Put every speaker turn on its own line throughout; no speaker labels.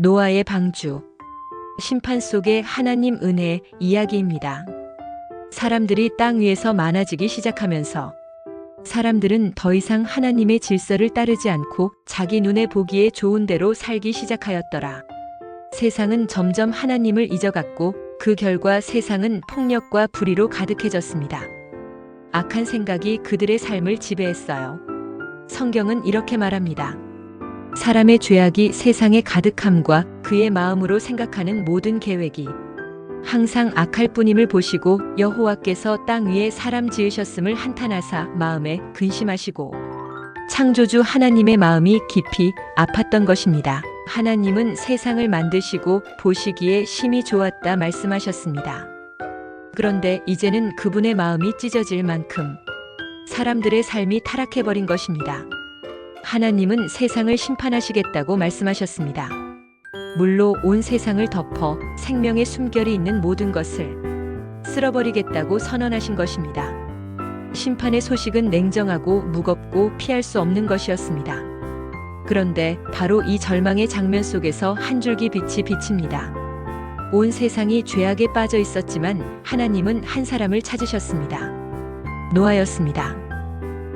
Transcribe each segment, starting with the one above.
노아의 방주. 심판 속의 하나님 은혜의 이야기입니다. 사람들이 땅 위에서 많아지기 시작하면서 사람들은 더 이상 하나님의 질서를 따르지 않고 자기 눈에 보기에 좋은 대로 살기 시작하였더라. 세상은 점점 하나님을 잊어갔고 그 결과 세상은 폭력과 불의로 가득해졌습니다. 악한 생각이 그들의 삶을 지배했어요. 성경은 이렇게 말합니다. 사람의 죄악이 세상에 가득함과 그의 마음으로 생각하는 모든 계획이 항상 악할 뿐임을 보시고 여호와께서 땅 위에 사람 지으셨음을 한탄하사 마음에 근심하시고 창조주 하나님의 마음이 깊이 아팠던 것입니다. 하나님은 세상을 만드시고 보시기에 심히 좋았다 말씀하셨습니다. 그런데 이제는 그분의 마음이 찢어질 만큼 사람들의 삶이 타락해버린 것입니다. 하나님은 세상을 심판하시겠다고 말씀하셨습니다. 물로 온 세상을 덮어 생명의 숨결이 있는 모든 것을 쓸어버리겠다고 선언하신 것입니다. 심판의 소식은 냉정하고 무겁고 피할 수 없는 것이었습니다. 그런데 바로 이 절망의 장면 속에서 한 줄기 빛이 비칩니다. 온 세상이 죄악에 빠져 있었지만 하나님은 한 사람을 찾으셨습니다. 노아였습니다.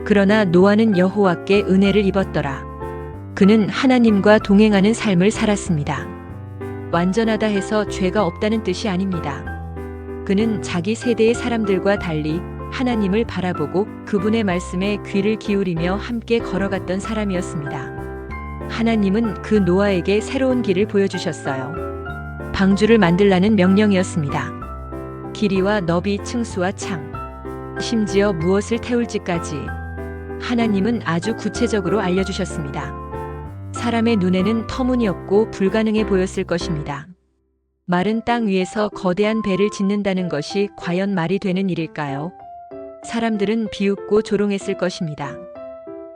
그러나 노아는 여호와께 은혜를 입었더라. 그는 하나님과 동행하는 삶을 살았습니다. 완전하다 해서 죄가 없다는 뜻이 아닙니다. 그는 자기 세대의 사람들과 달리 하나님을 바라보고 그분의 말씀에 귀를 기울이며 함께 걸어갔던 사람이었습니다. 하나님은 그 노아에게 새로운 길을 보여주셨어요. 방주를 만들라는 명령이었습니다. 길이와 너비, 층수와 창, 심지어 무엇을 태울지까지 하나님은 아주 구체적으로 알려주셨습니다. 사람의 눈에는 터무니없고 불가능해 보였을 것입니다. 마른 땅 위에서 거대한 배를 짓는다는 것이 과연 말이 되는 일일까요? 사람들은 비웃고 조롱했을 것입니다.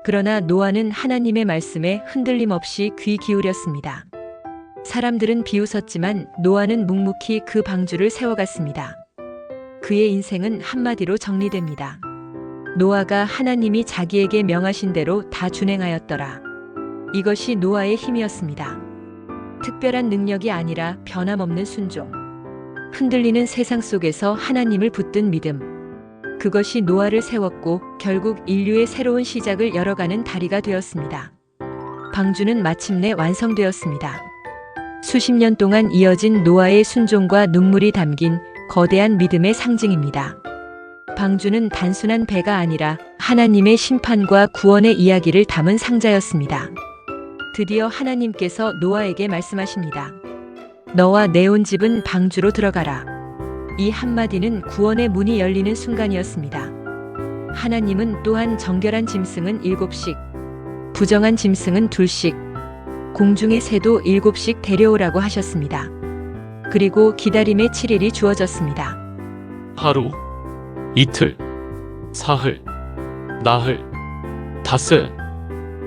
그러나 노아는 하나님의 말씀에 흔들림 없이 귀 기울였습니다. 사람들은 비웃었지만 노아는 묵묵히 그 방주를 세워갔습니다. 그의 인생은 한마디로 정리됩니다. 노아가 하나님이 자기에게 명하신 대로 다 준행하였더라. 이것이 노아의 힘이었습니다. 특별한 능력이 아니라 변함없는 순종. 흔들리는 세상 속에서 하나님을 붙든 믿음. 그것이 노아를 세웠고 결국 인류의 새로운 시작을 열어가는 다리가 되었습니다. 방주는 마침내 완성되었습니다. 수십 년 동안 이어진 노아의 순종과 눈물이 담긴 거대한 믿음의 상징입니다. 방주는 단순한 배가 아니라 하나님의 심판과 구원의 이야기를 담은 상자였습니다. 드디어 하나님께서 노아에게 말씀하십니다. 너와 내 온 집은 방주로 들어가라. 이 한마디는 구원의 문이 열리는 순간이었습니다. 하나님은 또한 정결한 짐승은 7씩, 부정한 짐승은 2씩, 공중의 새도 7씩 데려오라고 하셨습니다. 그리고 기다림의 7일이 주어졌습니다.
하루, 이틀, 사흘, 나흘, 닷새,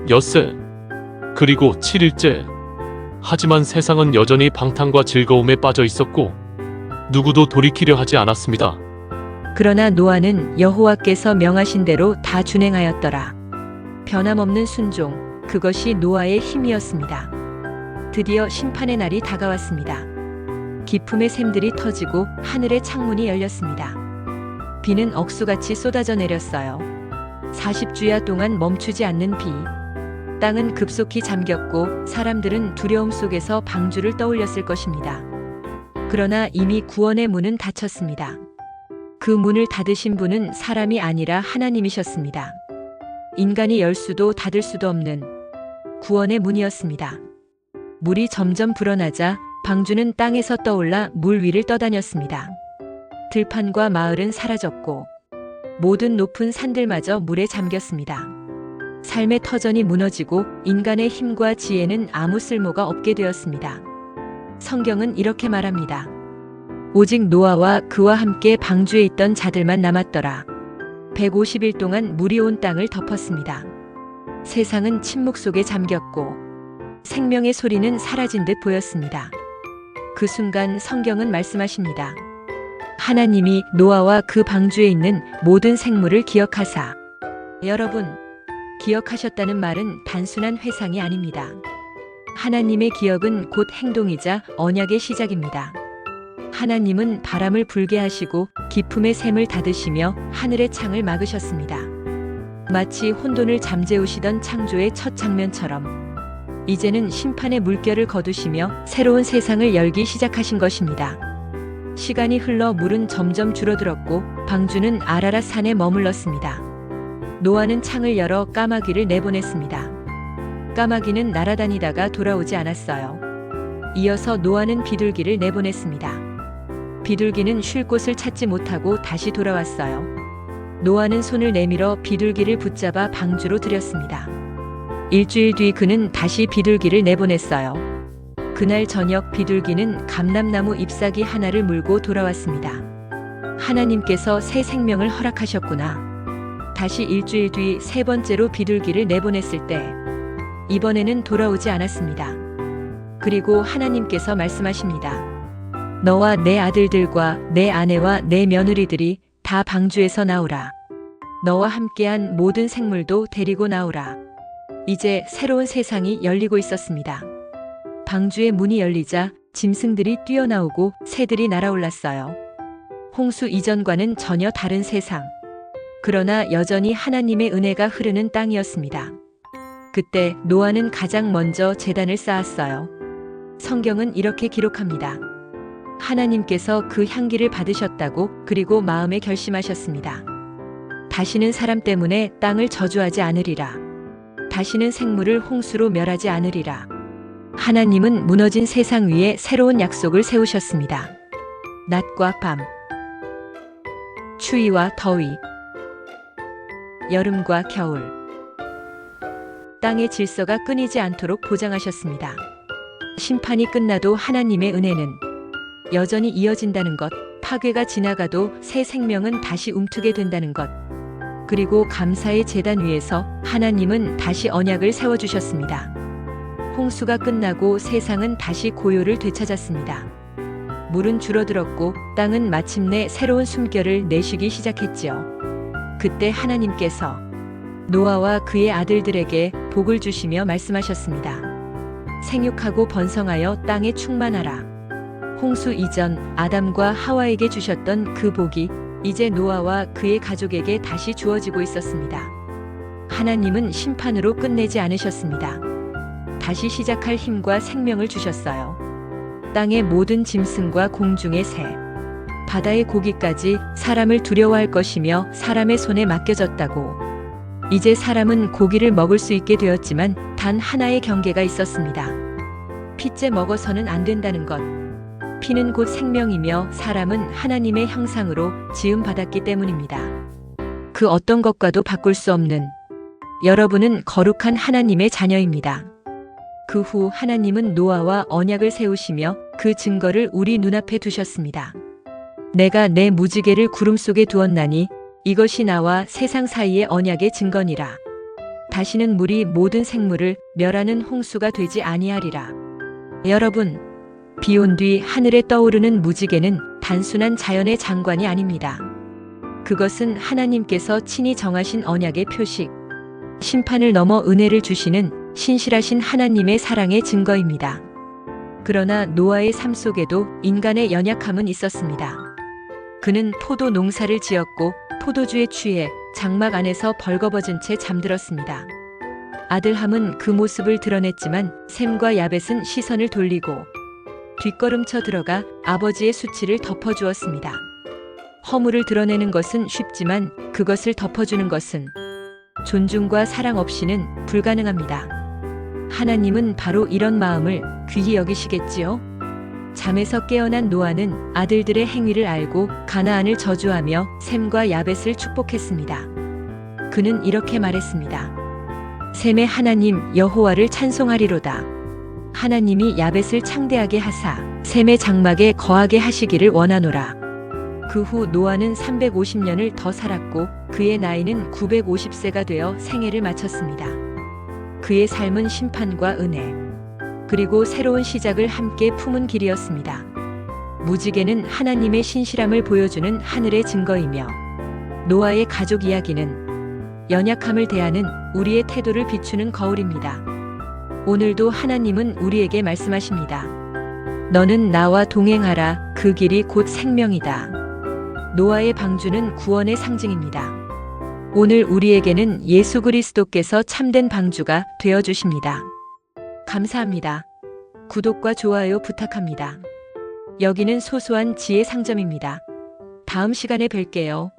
엿새, 그리고 7일째. 하지만 세상은 여전히 방탕과 즐거움에 빠져 있었고 누구도 돌이키려 하지 않았습니다.
그러나 노아는 여호와께서 명하신 대로 다 준행하였더라. 변함없는 순종, 그것이 노아의 힘이었습니다. 드디어 심판의 날이 다가왔습니다. 기품의 샘들이 터지고 하늘의 창문이 열렸습니다. 비는 억수같이 쏟아져 내렸어요. 40주야 동안 멈추지 않는 비. 땅은 급속히 잠겼고 사람들은 두려움 속에서 방주를 떠올렸을 것입니다. 그러나 이미 구원의 문은 닫혔습니다. 그 문을 닫으신 분은 사람이 아니라 하나님이셨습니다. 인간이 열 수도 닫을 수도 없는 구원의 문이었습니다. 물이 점점 불어나자 방주는 땅에서 떠올라 물 위를 떠다녔습니다. 들판과 마을은 사라졌고 모든 높은 산들마저 물에 잠겼습니다. 삶의 터전이 무너지고 인간의 힘과 지혜는 아무 쓸모가 없게 되었습니다. 성경은 이렇게 말합니다. 오직 노아와 그와 함께 방주에 있던 자들만 남았더라. 150일 동안 물이 온 땅을 덮었습니다. 세상은 침묵 속에 잠겼고 생명의 소리는 사라진 듯 보였습니다. 그 순간 성경은 말씀하십니다. 하나님이 노아와 그 방주에 있는 모든 생물을 기억하사. 여러분, 기억하셨다는 말은 단순한 회상이 아닙니다. 하나님의 기억은 곧 행동이자 언약의 시작입니다. 하나님은 바람을 불게 하시고 기품의 샘을 닫으시며 하늘의 창을 막으셨습니다. 마치 혼돈을 잠재우시던 창조의 첫 장면처럼 이제는 심판의 물결을 거두시며 새로운 세상을 열기 시작하신 것입니다. 시간이 흘러 물은 점점 줄어들었고 방주는 아라랏 산에 머물렀습니다. 노아는 창을 열어 까마귀를 내보냈습니다. 까마귀는 날아다니다가 돌아오지 않았어요. 이어서 노아는 비둘기를 내보냈습니다. 비둘기는 쉴 곳을 찾지 못하고 다시 돌아왔어요. 노아는 손을 내밀어 비둘기를 붙잡아 방주로 들였습니다. 일주일 뒤 그는 다시 비둘기를 내보냈어요. 그날 저녁 비둘기는 감람나무 잎사귀 하나를 물고 돌아왔습니다. 하나님께서 새 생명을 허락하셨구나. 다시 일주일 뒤 세 번째로 비둘기를 내보냈을 때 이번에는 돌아오지 않았습니다. 그리고 하나님께서 말씀하십니다. 너와 내 아들들과 내 아내와 내 며느리들이 다 방주에서 나오라. 너와 함께한 모든 생물도 데리고 나오라. 이제 새로운 세상이 열리고 있었습니다. 방주의 문이 열리자 짐승들이 뛰어나오고 새들이 날아올랐어요. 홍수 이전과는 전혀 다른 세상. 그러나 여전히 하나님의 은혜가 흐르는 땅이었습니다. 그때 노아는 가장 먼저 제단을 쌓았어요. 성경은 이렇게 기록합니다. 하나님께서 그 향기를 받으셨다고 그리고 마음에 결심하셨습니다. 다시는 사람 때문에 땅을 저주하지 않으리라. 다시는 생물을 홍수로 멸하지 않으리라. 하나님은 무너진 세상 위에 새로운 약속을 세우셨습니다. 낮과 밤, 추위와 더위, 여름과 겨울, 땅의 질서가 끊이지 않도록 보장하셨습니다. 심판이 끝나도 하나님의 은혜는 여전히 이어진다는 것, 파괴가 지나가도 새 생명은 다시 움트게 된다는 것, 그리고 감사의 제단 위에서 하나님은 다시 언약을 세워주셨습니다. 홍수가 끝나고 세상은 다시 고요를 되찾았습니다. 물은 줄어들었고 땅은 마침내 새로운 숨결을 내쉬기 시작했지요. 그때 하나님께서 노아와 그의 아들들에게 복을 주시며 말씀하셨습니다. 생육하고 번성하여 땅에 충만하라. 홍수 이전 아담과 하와에게 주셨던 그 복이 이제 노아와 그의 가족에게 다시 주어지고 있었습니다. 하나님은 심판으로 끝내지 않으셨습니다. 다시 시작할 힘과 생명을 주셨어요. 땅의 모든 짐승과 공중의 새, 바다의 고기까지 사람을 두려워할 것이며 사람의 손에 맡겨졌다고. 이제 사람은 고기를 먹을 수 있게 되었지만 단 하나의 경계가 있었습니다. 피째 먹어서는 안 된다는 것. 피는 곧 생명이며 사람은 하나님의 형상으로 지음받았기 때문입니다. 그 어떤 것과도 바꿀 수 없는, 여러분은 거룩한 하나님의 자녀입니다. 그 후 하나님은 노아와 언약을 세우시며 그 증거를 우리 눈앞에 두셨습니다. 내가 내 무지개를 구름 속에 두었나니 이것이 나와 세상 사이의 언약의 증거니라. 다시는 물이 모든 생물을 멸하는 홍수가 되지 아니하리라. 여러분, 비온 뒤 하늘에 떠오르는 무지개는 단순한 자연의 장관이 아닙니다. 그것은 하나님께서 친히 정하신 언약의 표식, 심판을 넘어 은혜를 주시는 신실하신 하나님의 사랑의 증거입니다. 그러나 노아의 삶 속에도 인간의 연약함은 있었습니다. 그는 포도 농사를 지었고 포도주에 취해 장막 안에서 벌거벗은 채 잠들었습니다. 아들함은 그 모습을 드러냈지만 셈과 야벳은 시선을 돌리고 뒷걸음쳐 들어가 아버지의 수치를 덮어주었습니다. 허물을 드러내는 것은 쉽지만 그것을 덮어주는 것은 존중과 사랑 없이는 불가능합니다. 하나님은 바로 이런 마음을 귀히 여기시겠지요? 잠에서 깨어난 노아는 아들들의 행위를 알고 가나안을 저주하며 셈과 야벳을 축복했습니다. 그는 이렇게 말했습니다. 셈의 하나님 여호와를 찬송하리로다. 하나님이 야벳을 창대하게 하사 셈의 장막에 거하게 하시기를 원하노라. 그 후 노아는 350년을 더 살았고 그의 나이는 950세가 되어 생애를 마쳤습니다. 그의 삶은 심판과 은혜, 그리고 새로운 시작을 함께 품은 길이었습니다. 무지개는 하나님의 신실함을 보여주는 하늘의 증거이며 노아의 가족 이야기는 연약함을 대하는 우리의 태도를 비추는 거울입니다. 오늘도 하나님은 우리에게 말씀하십니다. 너는 나와 동행하라. 그 길이 곧 생명이다. 노아의 방주는 구원의 상징입니다. 오늘 우리에게는 예수 그리스도께서 참된 방주가 되어 주십니다. 감사합니다. 구독과 좋아요 부탁합니다. 여기는 소소한 지혜 상점입니다. 다음 시간에 뵐게요.